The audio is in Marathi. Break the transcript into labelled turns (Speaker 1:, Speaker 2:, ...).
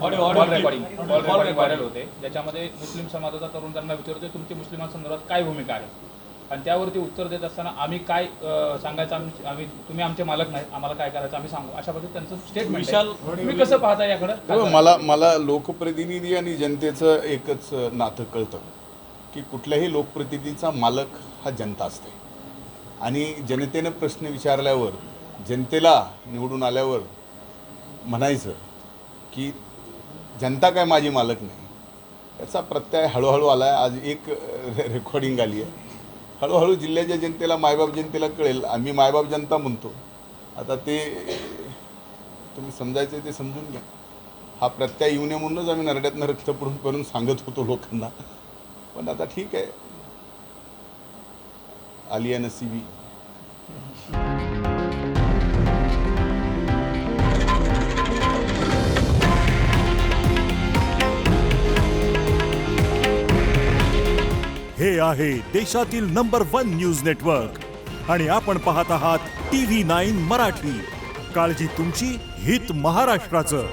Speaker 1: कॉल रेकॉर्डिंग व्हायरल होते, ज्याच्यामध्ये मुस्लिम समाजाचा तरुण त्यांना विचारतोय तुमची मुस्लिमांसंदर्भात काय भूमिका आहे, आणि त्यावरती उत्तर देत असताना आम्ही काय सांगायचं, आम्ही तुम्ही आमचे मालक नाहीत, आम्हाला काय करायचं आम्ही सांगू, अशा पद्धतीने त्यांचं स्टेटमेंट. तुम्ही कसं पाहता याकडे?
Speaker 2: मला लोकप्रतिनिधी आणि जनतेचं एकच नातं कळतं की कुठल्याही लोकप्रतिनिधीचा मालक हा जनता असते, आणि जनतेनं प्रश्न विचारल्यावर जनतेला निवडून आल्यावर म्हणायचं की जनता काय माझी मालक नाही, याचा प्रत्यय हळूहळू आला आहे. आज एक रेकॉर्डिंग आली आहे, हळूहळू जिल्ह्याच्या जनतेला, मायबाप जनतेला कळेल. आम्ही मायबाप जनता म्हणतो, आता ते तुम्ही समजायचं ते समजून घ्या. हा प्रत्यय येऊ नये म्हणूनच आम्ही नरड्यातनं रक्त पडून करून सांगत होतो लोकांना, पण आता ठीक आहे, आली आहे नसिबी.
Speaker 3: हे आहे देशातील नंबर 1 न्यूज नेटवर्क आणि आपण पाहत आहात TV9 मराठी. काळजी तुमची, हित महाराष्ट्राचं.